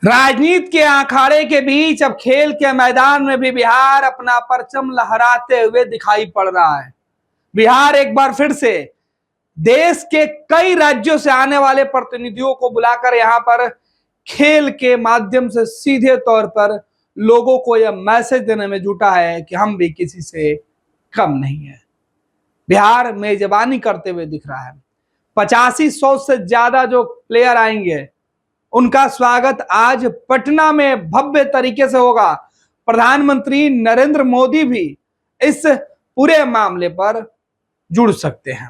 राजनीति के अखाड़े के बीच अब खेल के मैदान में भी बिहार अपना परचम लहराते हुए दिखाई पड़ रहा है। बिहार एक बार फिर से देश के कई राज्यों से आने वाले प्रतिनिधियों को बुलाकर यहां पर खेल के माध्यम से सीधे तौर पर लोगों को यह मैसेज देने में जुटा है कि हम भी किसी से कम नहीं है। बिहार मेजबानी करते हुए दिख रहा है। 85-100 से ज्यादा जो प्लेयर आएंगे उनका स्वागत आज पटना में भव्य तरीके से होगा। प्रधानमंत्री नरेंद्र मोदी भी इस पूरे मामले पर जुड़ सकते हैं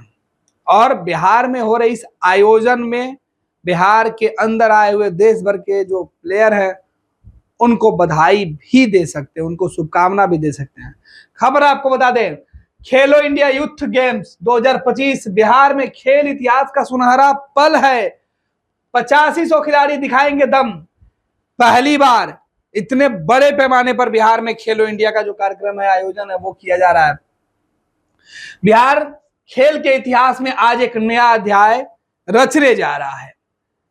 और बिहार में हो रहे इस आयोजन में बिहार के अंदर आए हुए देश भर के जो प्लेयर हैं उनको बधाई भी दे सकते हैं, उनको शुभकामना भी दे सकते हैं। खबर आपको बता दें, खेलो इंडिया यूथ गेम्स 2025 बिहार में खेल इतिहास का सुनहरा पल है। 85-100 खिलाड़ी दिखाएंगे दम। पहली बार इतने बड़े पैमाने पर बिहार में खेलो इंडिया का जो कार्यक्रम है, आयोजन है, वो किया जा रहा है। बिहार खेल के इतिहास में आज एक नया अध्याय रचने जा रहा है।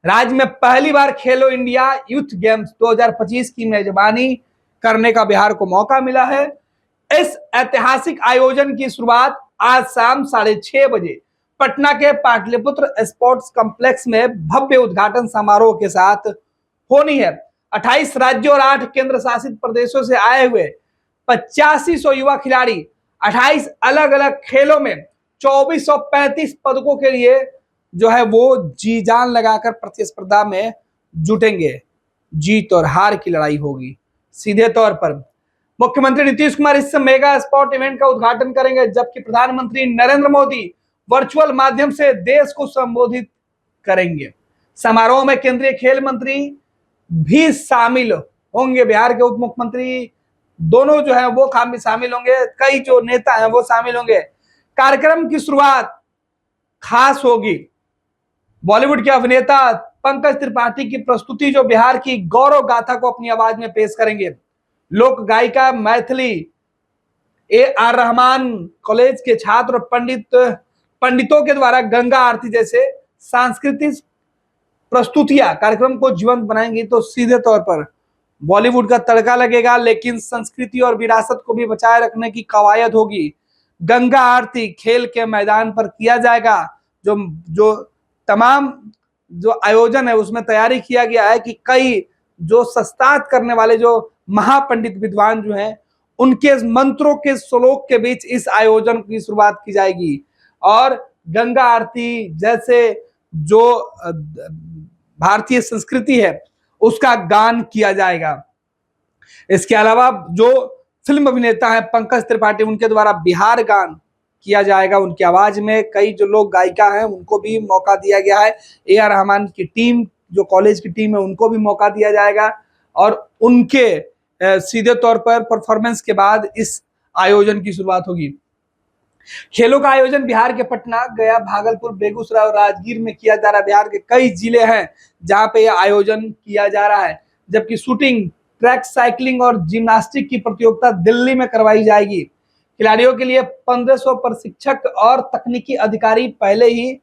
राज्य में पहली बार खेलो इंडिया यूथ गेम्स 2025 की मेजबानी करने का बिहार को मौका मिला है। इस ऐतिहासिक आयोजन की शुरुआत आज शाम 6:30 बजे पटना के पाटलिपुत्र स्पोर्ट्स कॉम्प्लेक्स में भव्य उद्घाटन समारोह के साथ होनी है। 28 राज्यों और 8 केंद्र शासित प्रदेशों से आए हुए 8500 युवा खिलाड़ी 28 अलग अलग खेलों में 2435 पदकों के लिए जो है वो जी जान लगाकर प्रतिस्पर्धा में जुटेंगे। जीत और हार की लड़ाई होगी। सीधे तौर पर मुख्यमंत्री नीतीश कुमार इस मेगा स्पोर्ट इवेंट का उद्घाटन करेंगे, जबकि प्रधानमंत्री नरेंद्र मोदी वर्चुअल माध्यम से देश को संबोधित करेंगे। समारोह में केंद्रीय खेल मंत्री भी शामिल होंगे। बिहार के उप मुख्यमंत्री दोनों जो है वो शामिल होंगे। कई जो नेता हैं वो शामिल होंगे। कार्यक्रम की शुरुआत खास होगी। बॉलीवुड के अभिनेता पंकज त्रिपाठी की प्रस्तुति जो बिहार की गौरव गाथा को अपनी आवाज में पेश करेंगे। लोक गायिका मैथिली AR रहमान कॉलेज के छात्र और पंडितों के द्वारा गंगा आरती जैसे सांस्कृतिक प्रस्तुतियां कार्यक्रम को जीवंत बनाएंगी। तो सीधे तौर पर बॉलीवुड का तड़का लगेगा, लेकिन संस्कृति और विरासत को भी बचाए रखने की कवायद होगी। गंगा आरती खेल के मैदान पर किया जाएगा। जो तमाम जो आयोजन है उसमें तैयारी किया गया है कि कई जो शस्त्रार्थ करने वाले जो महापंडित विद्वान जो हैं उनके मंत्रों के श्लोक के बीच इस आयोजन की शुरुआत की जाएगी और गंगा आरती जैसे जो भारतीय संस्कृति है उसका गान किया जाएगा। इसके अलावा जो फिल्म अभिनेता है पंकज त्रिपाठी, उनके द्वारा बिहार गान किया जाएगा। उनकी आवाज में कई जो लोग गायिका हैं उनको भी मौका दिया गया है। AR रहमान की टीम जो कॉलेज की टीम है उनको भी मौका दिया जाएगा और उनके सीधे तौर पर परफॉर्मेंस के बाद इस आयोजन की शुरुआत होगी। खेलों का आयोजन बिहार के पटना, गया, भागलपुर, बेगूसराय और राजगीर में किया जा रहा है। बिहार के कई जिले हैं जहां पे यह आयोजन किया जा रहा है, जबकि शूटिंग, ट्रैक साइकिलिंग और जिम्नास्टिक की प्रतियोगिता दिल्ली में करवाई जाएगी। खिलाड़ियों के लिए 1500 प्रशिक्षक और तकनीकी अधिकारी पहले ही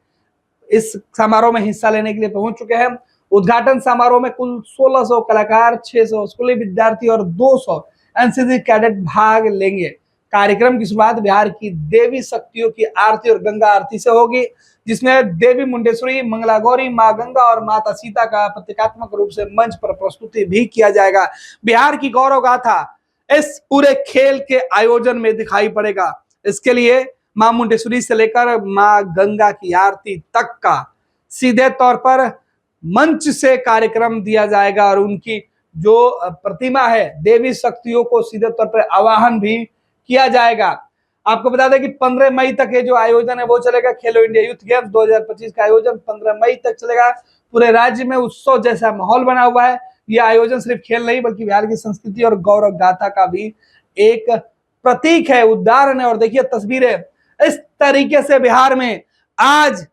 इस समारोह में हिस्सा लेने के लिए पहुंच चुके हैं। उद्घाटन समारोह में कुल 1600 कलाकार, 600 स्कूली विद्यार्थी और 200 NCC कैडेट भाग लेंगे। कार्यक्रम की शुरुआत बिहार की देवी शक्तियों की आरती और गंगा आरती से होगी, जिसमें देवी मुंडेश्वरी, मंगला गौरी, मां गंगा और माता सीता का प्रतीकात्मक रूप से मंच पर प्रस्तुति भी किया जाएगा। बिहार की गौरव गाथा इस पूरे खेल के आयोजन में दिखाई पड़ेगा। इसके लिए मां मुंडेश्वरी से लेकर मां गंगा की आरती तक का सीधे तौर पर मंच से कार्यक्रम दिया जाएगा और उनकी जो प्रतिमा है देवी शक्तियों को सीधे तौर पर आवाहन भी किया जाएगा। आपको बता दें कि 15 मई तक ये जो आयोजन है वो चलेगा। खेलो इंडिया यूथ गेम्स 2025 का आयोजन 15 मई तक चलेगा। पूरे राज्य में उत्सव जैसा माहौल बना हुआ है। यह आयोजन सिर्फ खेल नहीं बल्कि बिहार की संस्कृति और गौरव गाथा का भी एक प्रतीक है, उदाहरण है। और देखिए तस्वीरें, इस तरीके से बिहार में आज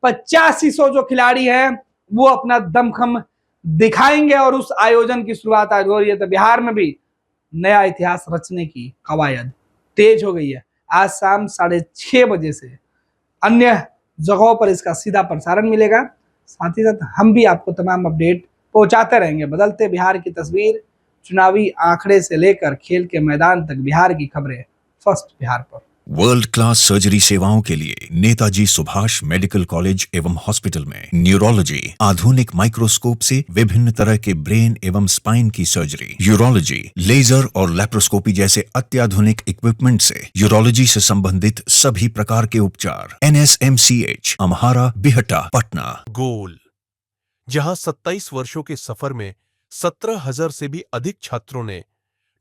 8500 जो खिलाड़ी हैं वो अपना दमखम दिखाएंगे और उस आयोजन की शुरुआत आज हो रही है। तो बिहार में भी नया इतिहास रचने की कवायद तेज हो गई है। आज शाम 6:30 बजे से अन्य जगहों पर इसका सीधा प्रसारण मिलेगा। साथ ही साथ हम भी आपको तमाम अपडेट पहुंचाते रहेंगे। बदलते बिहार की तस्वीर, चुनावी आंकड़े से लेकर खेल के मैदान तक बिहार की खबरें फर्स्ट बिहार पर। वर्ल्ड क्लास सर्जरी सेवाओं के लिए नेताजी सुभाष मेडिकल कॉलेज एवं हॉस्पिटल में न्यूरोलॉजी, आधुनिक माइक्रोस्कोप से विभिन्न तरह के ब्रेन एवं स्पाइन की सर्जरी, यूरोलॉजी, लेजर और लैप्रोस्कोपी जैसे अत्याधुनिक इक्विपमेंट से यूरोलॉजी से संबंधित सभी प्रकार के उपचार। NSMCH, अम्हारा, बिहटा, पटना। गोल, जहां 27 वर्षों के सफर में 17,000 से भी अधिक छात्रों ने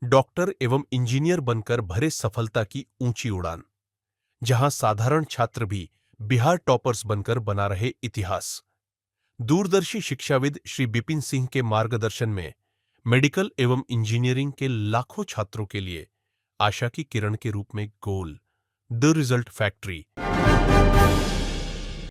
डॉक्टर एवं इंजीनियर बनकर भरे सफलता की ऊंची उड़ान, जहां साधारण छात्र भी बिहार टॉपर्स बनकर बना रहे इतिहास। दूरदर्शी शिक्षाविद श्री बिपिन सिंह के मार्गदर्शन में मेडिकल एवं इंजीनियरिंग के लाखों छात्रों के लिए आशा की किरण के रूप में गोल, द रिजल्ट फैक्ट्री।